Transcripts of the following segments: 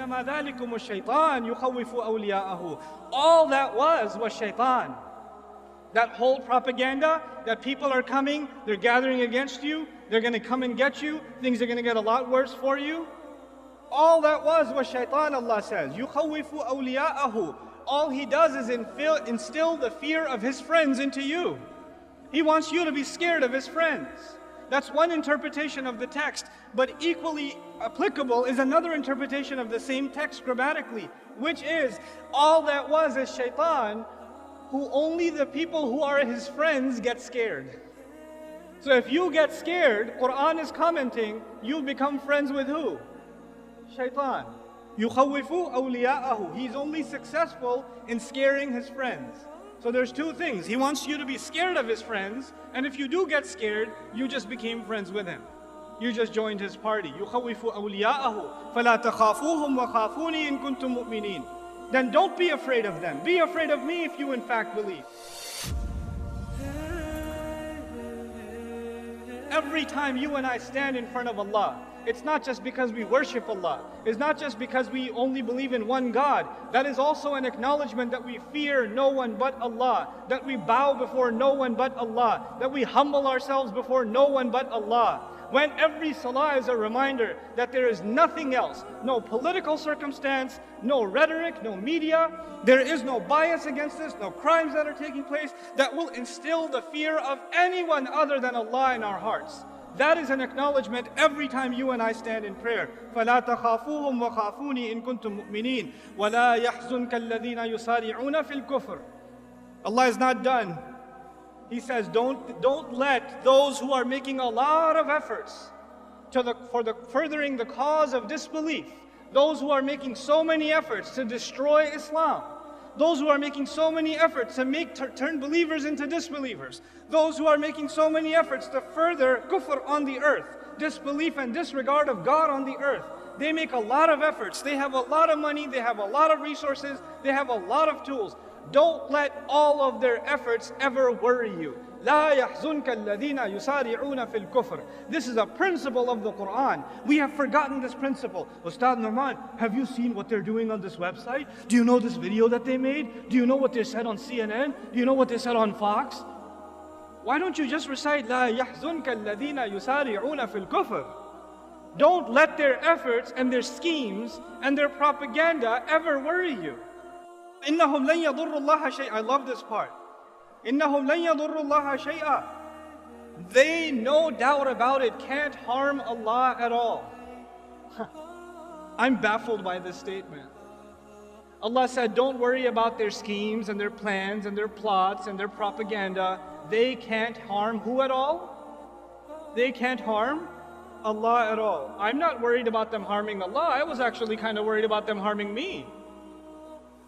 إنما ذلكم الشيطان يخوف أولياءه. All that was shaitan. That whole propaganda that people are coming, they're gathering against you, they're going to come and get you, things are going to get a lot worse for you. All that was shaitan, Allah says. يُخَوِّفُ أَوْلِيَاءَهُ. All he does is instill the fear of his friends into you. He wants you to be scared of his friends. That's one interpretation of the text, but equally applicable is another interpretation of the same text grammatically, which is, all that was is shaitan, who only the people who are his friends get scared. So if you get scared, Quran is commenting, you become friends with who? Shaitan. يُخَوِّفُ أَوْلِيَاءَهُ. He's only successful in scaring his friends. So there's two things. He wants you to be scared of his friends, and if you do get scared, you just became friends with him. You just joined his party. يُخَوِّفُ أَوْلِيَاءَهُ فَلَا تَخَافُوهُمْ وَخَافُونِي إِن كُنتُم مُؤْمِنِينَ. Then don't be afraid of them. Be afraid of me if you in fact believe. Every time you and I stand in front of Allah, it's not just because we worship Allah. It's not just because we only believe in one God. That is also an acknowledgement that we fear no one but Allah, that we bow before no one but Allah, that we humble ourselves before no one but Allah. When every salah is a reminder that there is nothing else, no political circumstance, no rhetoric, no media, there is no bias against this, no crimes that are taking place, that will instill the fear of anyone other than Allah in our hearts. That is an acknowledgement every time you and I stand in prayer. فَلَا تَخَافُوهُمْ وَخَافُونِي إِن كُنتُم مُؤْمِنِينَ وَلَا يَحْزُنْكَ الَّذِينَ يُسَارِعُونَ فِي الْكُفْرِ. Allah is not done. He says, don't let those who are making a lot of efforts for furthering the cause of disbelief, those who are making so many efforts to destroy Islam, those who are making so many efforts to turn believers into disbelievers, those who are making so many efforts to further kufr on the earth, disbelief and disregard of God on the earth. They make a lot of efforts, they have a lot of money, they have a lot of resources, they have a lot of tools. Don't let all of their efforts ever worry you. لا يحزنك الذين يسارعون في الكفر. This is a principle of the Quran. We have forgotten this principle. Ustad Noman, have you seen what they're doing on this website? Do you know this video that they made? Do you know what they said on CNN? Do you know what they said on Fox? Why don't you just recite لا يحزنك الذين يسارعون في الكفر? Don't let their efforts and their schemes and their propaganda ever worry you. إنهم لن يضروا الله شيئا. I love this part. إنهم لن يضروا الله شيئا. They, no doubt about it, can't harm Allah at all. I'm baffled by this statement. Allah said, don't worry about their schemes and their plans and their plots and their propaganda. They can't harm who at all? They can't harm Allah at all. I'm not worried about them harming Allah. I was actually kind of worried about them harming me.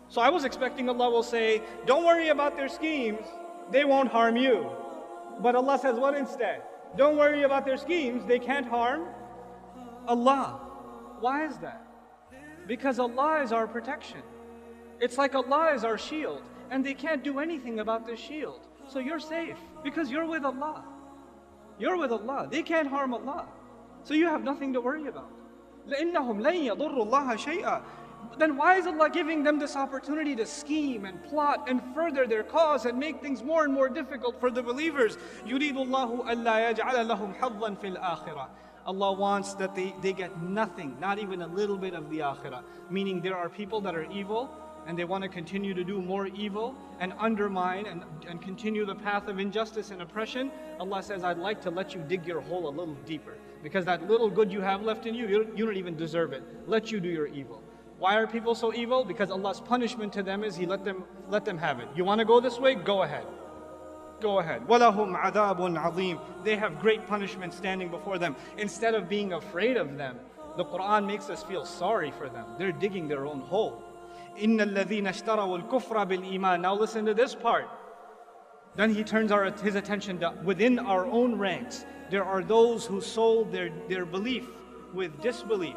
So I was expecting Allah will say, don't worry about their schemes, they won't harm you. But Allah says what instead? Don't worry about their schemes, they can't harm Allah. Why is that? Because Allah is our protection. It's like Allah is our shield, and they can't do anything about this shield. So you're safe, because you're with Allah. You're with Allah. They can't harm Allah. So you have nothing to worry about. لَإِنَّهُمْ لَن يَضُرُّوا اللَّهَ شَيْئًا. Then why is Allah giving them this opportunity to scheme and plot and further their cause and make things more and more difficult for the believers? يُرِيدُ اللَّهُ أَلَّا يَجْعَلَ لَهُمْ حَظًّا فِي الْآخِرَةِ. Allah wants that they get nothing, not even a little bit of the akhirah. Meaning there are people that are evil and they want to continue to do more evil and undermine and continue the path of injustice and oppression. Allah says, I'd like to let you dig your hole a little deeper, because that little good you have left in you, you don't even deserve it. Let you do your evil. Why are people so evil? Because Allah's punishment to them is He let them have it. You want to go this way? Go ahead. Go ahead. وَلَهُمْ عَذَابٌ عَظِيمٌ. They have great punishment standing before them. Instead of being afraid of them, the Quran makes us feel sorry for them. They're digging their own hole. إِنَّ الَّذِينَ اشْتَرَوُا الْكُفْرَ بِالْإِيمَانِ. Now listen to this part. Then he turns his attention to within our own ranks. There are those who sold their belief with disbelief.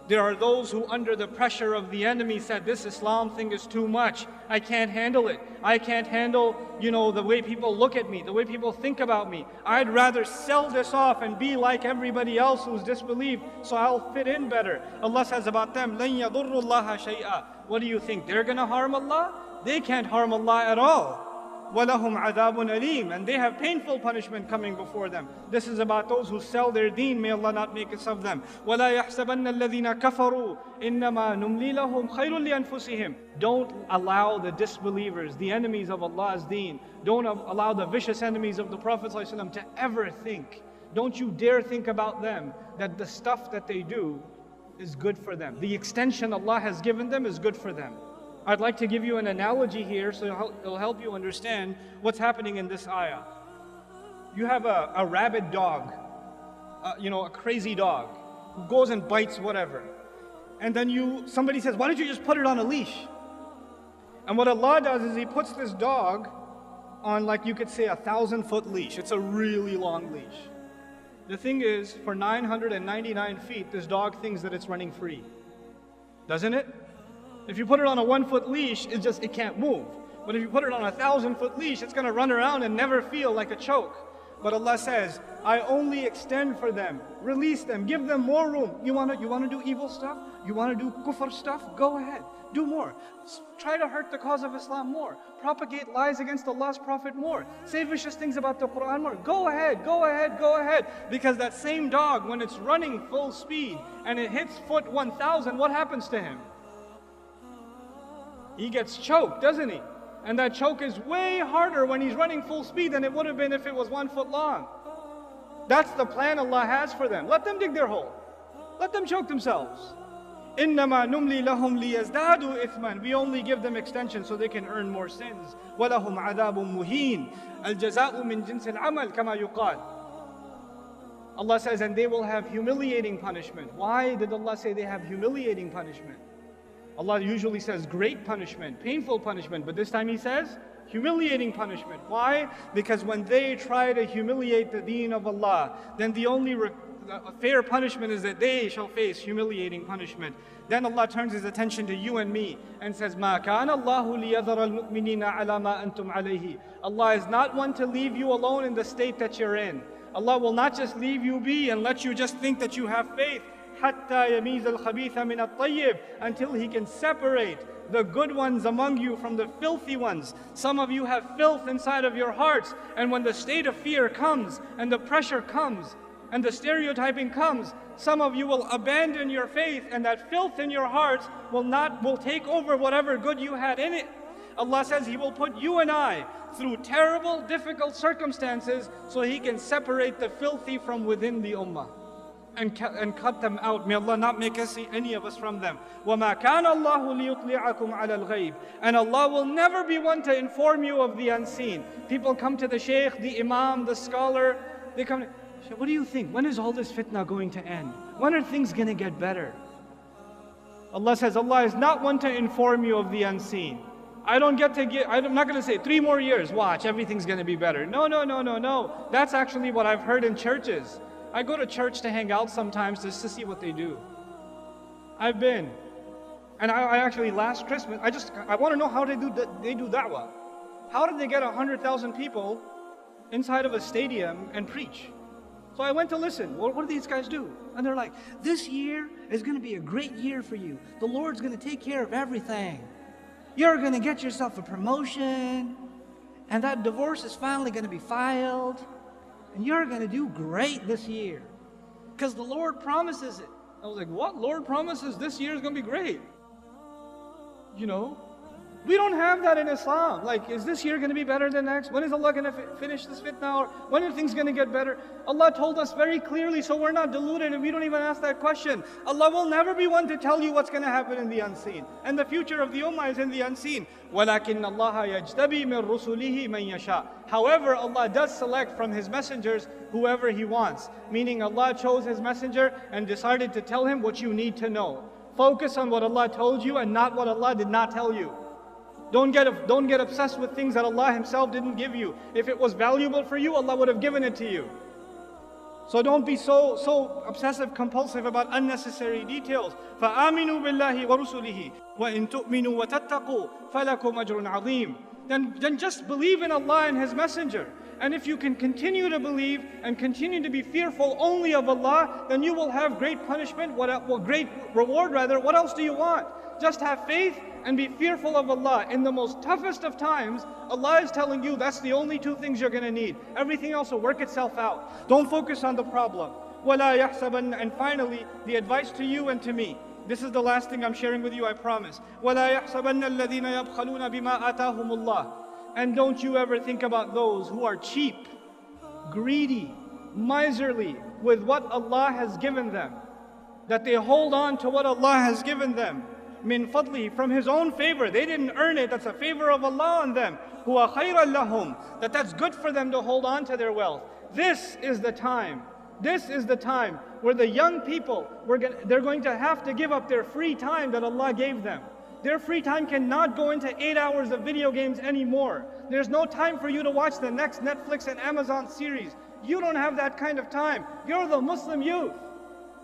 There are those who under the pressure of the enemy said, this Islam thing is too much. I can't handle it. I can't handle, the way people look at me, the way people think about me. I'd rather sell this off and be like everybody else who's disbelieved, so I'll fit in better. Allah says about them, لَن يَضُرُّ اللَّهَ شَيْئًا. What do you think? They're going to harm Allah? They can't harm Allah at all. وَلَهُمْ عَذَابٌ أَلِيمٌ. And they have painful punishment coming before them. This is about those who sell their deen. May Allah not make us of them. وَلَا يَحْسَبَنَّ الَّذِينَ كَفَرُوا إِنَّمَا نُمْلِي لَهُمْ خَيْرٌ لِأَنفُسِهِمْ. Don't allow the disbelievers, the enemies of Allah's deen, don't allow the vicious enemies of the Prophet ﷺ to ever think, don't you dare think about them, that the stuff that they do is good for them. The extension Allah has given them is good for them. I'd like to give you an analogy here so it'll help you understand what's happening in this ayah. You have a rabid dog, a crazy dog who goes and bites whatever. And then somebody says, why don't you just put it on a leash? And what Allah does is He puts this dog on, like you could say, 1,000-foot leash. It's a really long leash. The thing is, for 999 feet, this dog thinks that it's running free. Doesn't it? If you put it on a 1-foot leash, it can't move. But if you put it on a 1,000-foot leash, it's going to run around and never feel like a choke. But Allah says, I only extend for them, release them, give them more room. You want to do evil stuff? You want to do kufr stuff? Go ahead, do more. Try to hurt the cause of Islam more. Propagate lies against Allah's Prophet more. Say vicious things about the Quran more. Go ahead, go ahead, go ahead. Because that same dog, when it's running full speed and it hits foot 1,000, what happens to him? He gets choked, doesn't he? And that choke is way harder when he's running full speed than it would have been if it was 1 foot long. That's the plan Allah has for them. Let them dig their hole. Let them choke themselves. إِنَّمَا نُمْلِي لَهُمْ لِيَزْدَادُوا إِثْمًا. We only give them extension so they can earn more sins. وَلَهُمْ عَذَابٌ مُهِينٌ الْجَزَاءُ مِنْ جِنْسِ الْعَمَلِ كَمَا يُقَالُ. Allah says, and they will have humiliating punishment. Why did Allah say they have humiliating punishment? Allah usually says great punishment, painful punishment, but this time He says humiliating punishment. Why? Because when they try to humiliate the deen of Allah, then the only fair punishment is that they shall face humiliating punishment. Then Allah turns His attention to you and me and says, مَا كَانَ اللَّهُ لِيَذَرَ الْمُؤْمِنِينَ عَلَى مَا أَنْتُمْ عَلَيْهِ. Allah is not one to leave you alone in the state that you're in. Allah will not just leave you be and let you just think that you have faith. حَتَّى يَمِيزَ الْخَبِيثَ مِنَ الطَّيِّبِ. Until He can separate the good ones among you from the filthy ones. Some of you have filth inside of your hearts, and when the state of fear comes, and the pressure comes, and the stereotyping comes, some of you will abandon your faith, and that filth in your hearts will take over whatever good you had in it. Allah says He will put you and I through terrible, difficult circumstances so He can separate the filthy from within the ummah. And cut them out. May Allah not make us, any of us, from them. وَمَا كَانَ اللَّهُ لِيُطْلِعَكُمْ عَلَى الْغَيْبِ. And Allah will never be one to inform you of the unseen. People come to the shaykh, the imam, the scholar. They come, what do you think? When is all this fitna going to end? When are things going to get better? Allah says, Allah is not one to inform you of the unseen. I'm not going to say 3 more years, watch, everything's going to be better. No. That's actually what I've heard in churches. I go to church to hang out sometimes just to see what they do. I've been. And I actually, last Christmas, I want to know how they do da'wah. How did they get 100,000 people inside of a stadium and preach? So I went to listen. What do these guys do? And they're like, this year is going to be a great year for you. The Lord's going to take care of everything. You're going to get yourself a promotion. And that divorce is finally going to be filed. And you're going to do great this year. Because the Lord promises it. I was like, what? Lord promises this year is going to be great? We don't have that in Islam. Like, is this year going to be better than next? When is Allah going to finish this fitna? Or when are things going to get better? Allah told us very clearly, so we're not deluded and we don't even ask that question. Allah will never be one to tell you what's going to happen in the unseen. And the future of the ummah is in the unseen. وَلَكِنَّ اللَّهَ يَجْتَبِي مِن رُسُلِهِ مَن يَشَاءُ. However, Allah does select from His messengers whoever He wants. Meaning Allah chose His messenger and decided to tell him what you need to know. Focus on what Allah told you and not what Allah did not tell you. Don't get obsessed with things that Allah Himself didn't give you. If it was valuable for you, Allah would have given it to you. So don't be so obsessive compulsive about unnecessary details. فَآمِنُوا بِاللَّهِ وَرُسُلِهِ وَإِن تُؤْمِنُوا وَتَتَّقُوا فَلَكُمْ أَجْرٌ عَظِيمٌ. Then just believe in Allah and His Messenger. And if you can continue to believe and continue to be fearful only of Allah, then you will have great punishment, great reward rather. What else do you want? Just have faith and be fearful of Allah. In the most toughest of times, Allah is telling you that's the only two things you're going to need. Everything else will work itself out. Don't focus on the problem. وَلَا يَحْسَبَنَّ. And finally, the advice to you and to me. This is the last thing I'm sharing with you, I promise. وَلَا يَحْسَبَنَّ الَّذِينَ يَبْخَلُونَ بِمَا آتَاهُمُ اللَّهُ. And don't you ever think about those who are cheap, greedy, miserly with what Allah has given them. That they hold on to what Allah has given them. Min fadli, from His own favor. They didn't earn it, that's a favor of Allah on them. Huwa khayran lahum, that's good for them to hold on to their wealth. This is the time. This is the time where the young people, they're going to have to give up their free time that Allah gave them. Their free time cannot go into 8 hours of video games anymore. There's no time for you to watch the next Netflix and Amazon series. You don't have that kind of time. You're the Muslim youth.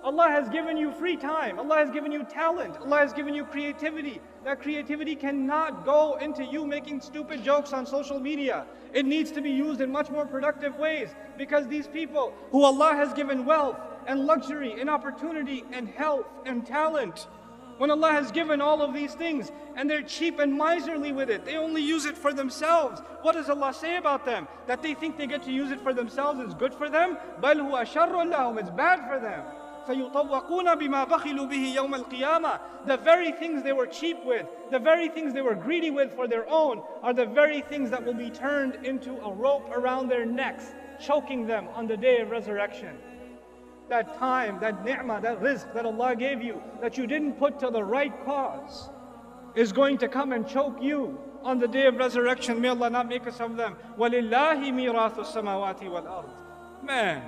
Allah has given you free time. Allah has given you talent. Allah has given you creativity. That creativity cannot go into you making stupid jokes on social media. It needs to be used in much more productive ways, because these people who Allah has given wealth and luxury and opportunity and health and talent, when Allah has given all of these things and they're cheap and miserly with it, they only use it for themselves. What does Allah say about them? That they think they get to use it for themselves is good for them? بَلْ هُوَ شَرٌّ لَهُمْ. It's bad for them. فَيُطَوَّقُونَ بِمَا بَخِلُوا بِهِ يَوْمَ الْقِيَامَةِ. The very things they were cheap with, the very things they were greedy with for their own, are the very things that will be turned into a rope around their necks, choking them on the day of resurrection. That time, that ni'mah, that rizq that Allah gave you, that you didn't put to the right cause, is going to come and choke you on the day of resurrection. May Allah not make us of them. وَلِلَّهِ مِيرَاثُ السَّمَاوَاتِ وَالْأَرْضِ. Man,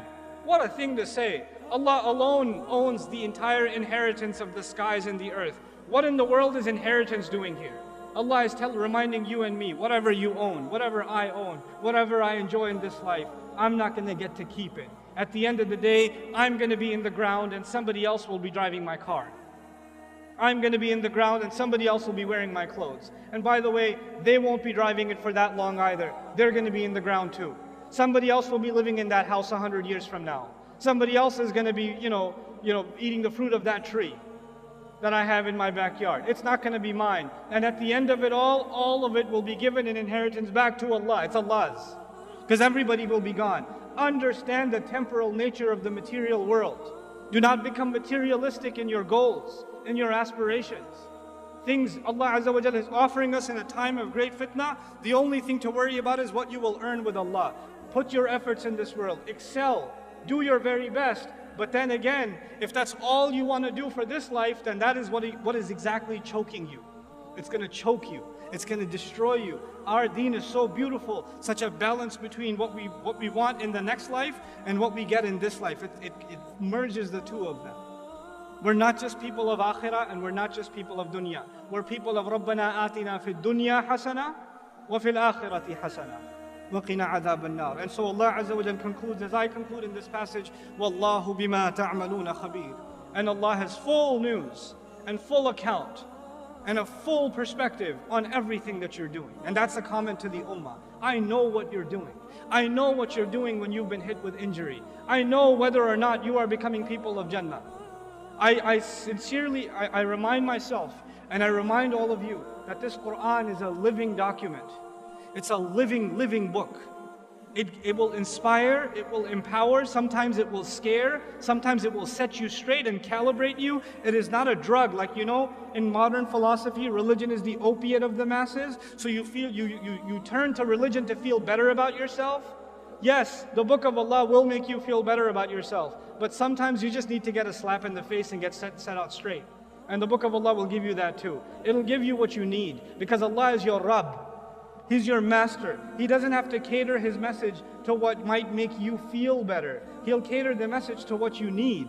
what a thing to say. Allah alone owns the entire inheritance of the skies and the earth. What in the world is inheritance doing here? Allah is reminding you and me, whatever you own, whatever I own, whatever I enjoy in this life, I'm not going to get to keep it. At the end of the day, I'm going to be in the ground and somebody else will be driving my car. I'm going to be in the ground and somebody else will be wearing my clothes. And by the way, they won't be driving it for that long either. They're going to be in the ground too. Somebody else will be living in that house 100 years from now. Somebody else is going to be, eating the fruit of that tree that I have in my backyard. It's not going to be mine. And at the end of it all of it will be given in inheritance back to Allah. It's Allah's. Because everybody will be gone. Understand the temporal nature of the material world. Do not become materialistic in your goals, in your aspirations. Things Allah Azza wa Jalla is offering us in a time of great fitna, the only thing to worry about is what you will earn with Allah. Put your efforts in this world. Excel. Do your very best. But then again, if that's all you want to do for this life, then that is what is exactly choking you. It's going to choke you. It's going to destroy you. Our deen is so beautiful, such a balance between what we want in the next life and what we get in this life. It merges the two of them. We're not just people of akhirah and we're not just people of dunya. We're people of Rabbana atina fid dunya hasana wa fil akhirati hasana. وَقِنَا عَذَابَ النَّارِ. And so Allah Azza wa Jalla concludes, as I conclude in this passage, وَاللَّهُ بِمَا تَعْمَلُونَ خَبِيرٌ. And Allah has full news and full account and a full perspective on everything that you're doing. And that's a comment to the ummah. I know what you're doing. I know what you're doing when you've been hit with injury. I know whether or not you are becoming people of Jannah. I sincerely remind myself and I remind all of you that this Quran is a living document. It's a living book. It will inspire, it will empower, sometimes it will scare, sometimes it will set you straight and calibrate you. It is not a drug. Like, in modern philosophy, religion is the opiate of the masses. So you turn to religion to feel better about yourself. Yes, the book of Allah will make you feel better about yourself. But sometimes you just need to get a slap in the face and get set out straight. And the book of Allah will give you that too. It'll give you what you need, because Allah is your Rabb. He's your master. He doesn't have to cater His message to what might make you feel better. He'll cater the message to what you need,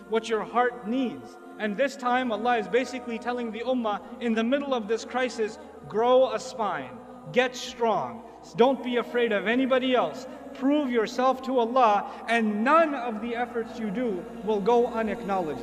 what your heart needs. And this time Allah is basically telling the ummah, in the middle of this crisis, grow a spine, get strong, Don't be afraid of anybody else. Prove yourself to Allah, and none of the efforts you do will go unacknowledged.